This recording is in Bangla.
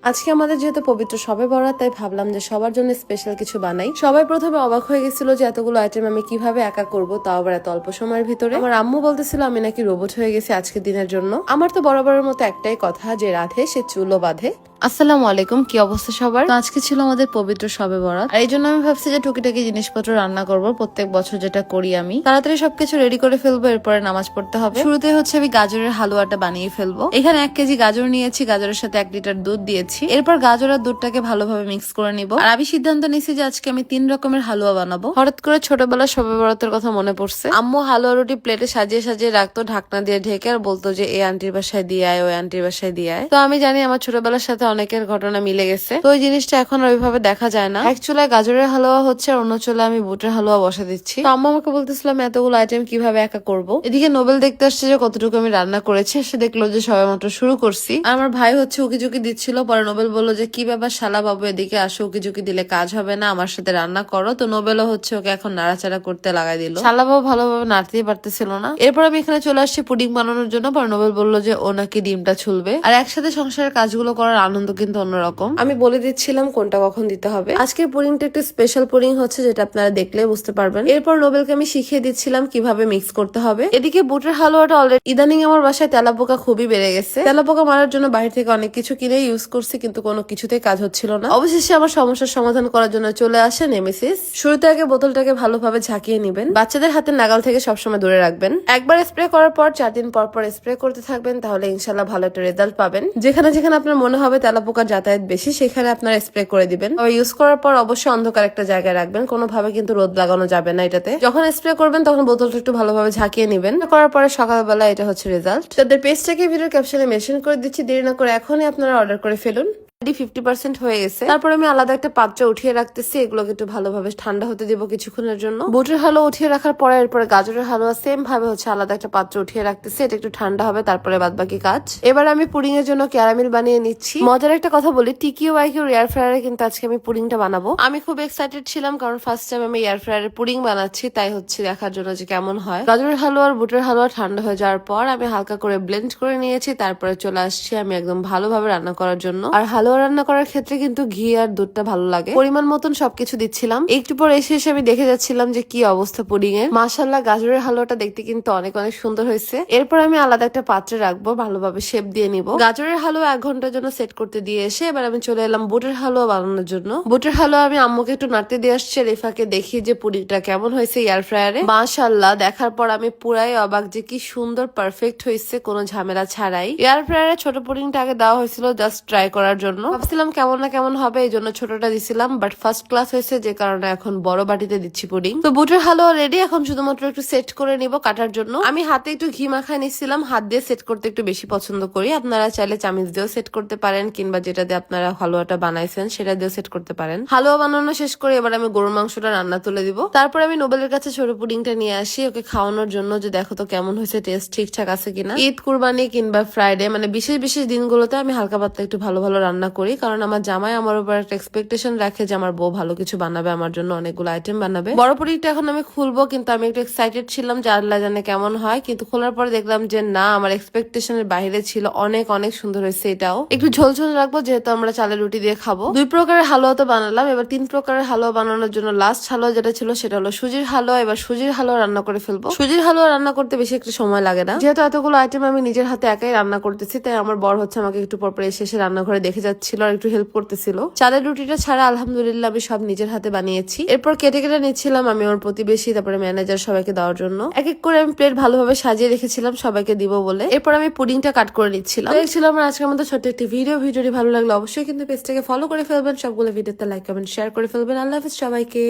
আজকে আমাদের যেহেতু পবিত্র শবে বরাত, তাই ভাবলাম যে সবার জন্য স্পেশাল কিছু বানাই। সবাই প্রথমে অবাক হয়ে গেছিল যে এতগুলো আইটেম আমি কিভাবে একা করব, তাও আবার এত অল্প সময়ের ভিতরে। আমার আম্মু বলতেছিল আমি নাকি রোবট হয়ে গেছি আজকের দিনের জন্য। আমার তো বরাবরের মতো একটাই কথা, যে রাধে সে চুলও বাঁধে। আসসালামু আলাইকুম, কি অবস্থা সবার? আজকে ছিল আমাদের পবিত্র শবে বরাত, আর এই জন্য আমি ভাবছি যে টুকিটাকি জিনিসপত্র রান্না করব, প্রত্যেক বছর যেটা করি আমি। তাড়াতাড়ি সবকিছু রেডি করে ফেলবো, এরপরে নামাজ পড়তে হবে। শুরুতে হচ্ছে আমি গাজরের হালুয়াটা বানিয়ে ফেলবো। এখানে 1 কেজি গাজর নিয়েছি, গাজরের সাথে 1 লিটার দুধ দিয়েছি। এরপর গাজর আর দুধটাকে ভালোভাবে মিক্স করে নিব। আর আমি সিদ্ধান্ত নিয়েছি যে আজকে আমি 3 রকমের হালুয়া বানাবো। হঠাৎ করে ছোটবেলার শবে বরাতের কথা মনে পড়ছে। আম্মু হালুয়া রুটি প্লেটে সাজিয়ে সাজিয়ে রাখতো ঢাকনা দিয়ে ঢেকে, আর বলতো যে এই আন্টির বাসায় দিয়ে আয়, ওই আন্টির বাসায় দিয়ে আয়। তো আমি জানি আমার ছোটবেলার সাথে অনেকের ঘটনা মিলে গেছে, তো ওই জিনিসটা এখন ওইভাবে দেখা যায় না। এক চুলায় গাজরের হালুয়া হচ্ছে, আর অন্য চুলায় আমি বুটের হালুয়া বসা দিচ্ছি। তো আম্মা আমাকে বলতেছিলাম এতগুলো আইটেম কিভাবে একা করব। এদিকে নোবেল দেখতে আসছে যে কতটুকু আমি রান্না করেছি, সে দেখলো যে সবাই মাত্র শুরু করছি। আর আমার ভাই হচ্ছে উকিঝুঁকি দিচ্ছিল। পরে নোবেল বললো যে কি ব্যাপার শালা বাবু, এদিকে আসো, উকিঝুঁকি দিলে কাজ হবে না, আমার সাথে রান্না করো। তো নোবেলও হচ্ছে ওকে এখন নাড়াচাড়া করতে লাগাই দিল। শালা বাবু ভালোভাবে নাড়তেই পারতেছিল না। এরপর আমি এখানে চলে আসছি পুডিং বানানোর জন্য। পরে নোবেল বললো যে ও নাকি ডিমটা ছুলবে। আর একসাথে সংসারের কাজগুলো করার আনন্দ কিন্তু অন্যরকম। আমি বলে দিচ্ছিলাম কোনটা কখন দিতে হবে। আজকের পুডিংটা একটু স্পেশাল পুডিং হচ্ছে, যেটা আপনারা দেখলে বুঝতে পারবেন। এরপর নোবেলকে আমি শিখিয়ে দিচ্ছিলাম কিভাবে মিক্স করতে হবে। এদিকে বুটের হালুয়াটা অলরেডি ইদানিং আমার বাসায় তেলাপোকা খুবই বেড়ে গেছে। তেলাপোকা মারার জন্য বাইরে থেকে অনেক কিছু কিনে ইউজ করছি, কিন্তু কোনো কিছুতেই কাজ হচ্ছিল না। অবশেষে আমার সমস্যার সমাধান করার জন্য চলে আসে নেমেসিস। শুরুতে আগে বোতলটাকে ভালোভাবে ঝাঁকিয়ে নিবেন। বাচ্চাদের হাতের নাগাল থেকে সবসময় দূরে রাখবেন। একবার স্প্রে করার পর 4 দিন পর পর স্প্রে করতে থাকবেন, তাহলে ইনশাল্লাহ ভালো একটা রেজাল্ট পাবেন। যেখানে যেখানে আপনার মনে হবে তেলাপোকার যাতায়াত বেশি, সেখানে আপনার স্প্রে করে দিবেন। ইউজ করার পর অবশ্যই অন্ধকার একটা জায়গায় রাখবেন, কোনোভাবে কিন্তু রোদ লাগানো যাবে না এটাতে। যখন স্প্রে করবেন তখন বোতলটা একটু ভালোভাবে ঝাঁকিয়ে নিবেন। করার পরে সকালবেলা এটা হচ্ছে রেজাল্ট। তাদের পেজটাকে ভিডিওর ক্যাপশনে মেনশন করে দিচ্ছি, দেরি না করে এখনই আপনারা অর্ডার করে ফেলুন। 50% হয়ে গেছে। তারপর আমি আলাদা একটা পাত্রে উঠিয়ে রাখতেছি, এগুলোকে একটু ভালোভাবে ঠান্ডা হতে দিব কিছুক্ষণের জন্য। বুটের হালুয়া উঠিয়ে রাখার পরে এরপরে গাজরের হালুয়া সেম ভাবে হচ্ছে আলাদা একটা পাত্রে উঠিয়ে রাখতেছি, এটা একটু ঠান্ডা হবে, তারপরে বাদ বাকি কাজ। এবার আমি পুডিং এর জন্য ক্যারামেল বানিয়ে নিচ্ছি। মজার একটা কথা বলি, টিকিও ওয়াইকিউ এয়ার ফ্রায়ারে কিন্তু আজকে আমি পুডিংটা বানাবো। আমি খুব এক্সাইটেড ছিলাম, কারণ ফার্স্ট টাইম আমি এয়ার ফ্রায়ারে পুডিং বানাচ্ছি, তাই হচ্ছে দেখার জন্য যে কেমন হয়। গাজরের হালুয়া আর বুটের হালুয়া ঠান্ডা হয়ে যাওয়ার পর আমি হালকা করে ব্লেন্ড করে নিয়েছি, তারপরে চলে আসছি আমি একদম ভালোভাবে রান্না করার জন্য। আর হালুয়া রান্না করার ক্ষেত্রে কিন্তু ঘি আর দুধটা ভালো লাগে, পরিমাণ মতন সবকিছু দিচ্ছিলাম। একটু পর এসে আমি দেখে যাচ্ছিলাম যে কি অবস্থা পুডিং এর। মাশাআল্লাহ, গাজরের হালুয়াটা দেখতে কিন্তু অনেক অনেক সুন্দর হয়েছে। এরপর আমি আলাদা একটা পাত্রে রাখবো, ভালোভাবে শেপ দিয়ে নিব। গাজরের হালুয়া 1 ঘন্টার জন্য সেট করতে দিয়ে এসে এবার আমি চলে এলাম বুটের হালুয়া বানানোর জন্য। বুটের হালুয়া আমি আম্মুকে একটু নাড়তে দিয়ে আসছি, রেফাকে দেখি যে পুডিংটা কেমন হয়েছে এয়ার ফ্রায়ারে। মাশাআল্লাহ, দেখার পর আমি পুরাই অবাক যে কি সুন্দর পারফেক্ট হয়েছে, কোনো ঝামেলা ছাড়াই। এয়ার ফ্রায়ারে ছোট পুডিংটা আগে দেওয়া হয়েছিল জাস্ট ট্রাই করার জন্য, ভাবছিলাম কেমন না কেমন হবে, এই জন্য ছোটটা দিছিলাম, বাট ফার্স্ট ক্লাস হয়েছে, যে কারণে এখন বড় বাটিতে দিচ্ছি পুডিং। তো বুটের হালুয়া রেডি, এখন শুধুমাত্র একটু সেট করে নিব কাটার জন্য। আমি হাতে একটু ঘি মাখায় নিচ্ছিলাম, হাত দিয়ে সেট করতে একটু বেশি পছন্দ করি। আপনারা চাইলে চামিচ দিয়েও সেট করতে পারেন, কিংবা যেটা দিয়ে আপনারা হালুয়াটা বানাইছেন সেটা দিয়েও সেট করতে পারেন। হালুয়া বানানো শেষ করে এবার আমি গরুর মাংসটা রান্না তুলে দিব। তারপর আমি নোবেলের কাছে ছোট পুডিংটা নিয়ে আসি ওকে খাওয়ানোর জন্য, যে দেখো তো কেমন হয়েছে, টেস্ট ঠিকঠাক আছে কিনা। ঈদ, কুরবানি কিংবা ফ্রাইডে, মানে বিশেষ বিশেষ দিনগুলোতে আমি হালকা পাতলা একটু ভালো ভালো রান্না করি, কারণ আমার জামাই আমার উপর একটা এক্সপেকটেশন রাখে যে আমার বউ ভালো কিছু বানাবে, আমার জন্য অনেকগুলো আইটেম বানাবে। বড় পুডিংটা এখন আমি খুলবো, কিন্তু আমি একটু এক্সাইটেড ছিলাম যে আল্লাহ জানে কেমন হয়, কিন্তু খোলার পরে দেখলাম যে না, আমার এক্সপেকটেশনের বাইরে ছিল, অনেক অনেক সুন্দর হয়েছে। এটাও একটু ঝোল ঝোল রাখবো, যেহেতু আমরা চালের রুটি দিয়ে খাবো। 2 প্রকারের হালুয়া তো বানালাম, এবার 3 প্রকারের হালুয়া বানানোর জন্য লাস্ট হালুয়া যেটা ছিল সেটা হলো সুজির হালুয়া। এবার সুজির হালুয়া রান্না করে ফেলবো। সুজির হালুয়া রান্না করতে বেশি একটু সময় লাগে না, যেহেতু এতগুলো আইটেম আমি নিজের হাতে একাই রান্না করতেছি, তাই আমার বর হচ্ছে আমাকে একটু পরপর এসে রান্নাঘরে দেখে যাচ্ছিল আর একটু হেল্প করতেছিল। চালের রুটিটা ছাড়া আলহামদুলিল্লাহ আমি সব নিজের হাতে বানিয়েছি। এরপর কেটে কেটে নিচ্ছিলাম আমি আমার প্রতিবেশী, তারপরে ম্যানেজার, সবাইকে দেওয়ার জন্য। এক এক করে আমি প্লেট ভালোভাবে সাজিয়ে রেখেছিলাম সবাইকে দিব বলে। এরপর আমি পুডিংটা কাট করে নিচ্ছিলাম। ছিল আমার আজকের মতো ছোট্ট একটি ভিডিওটি ভালো লাগলো অবশ্যই কিন্তু পেজটাকে ফলো করে ফেলবেন, সবগুলো ভিডিওতে লাইক কমেন্ট শেয়ার করে ফেলবেন। আল্লাহ হাফেজ সবাইকে।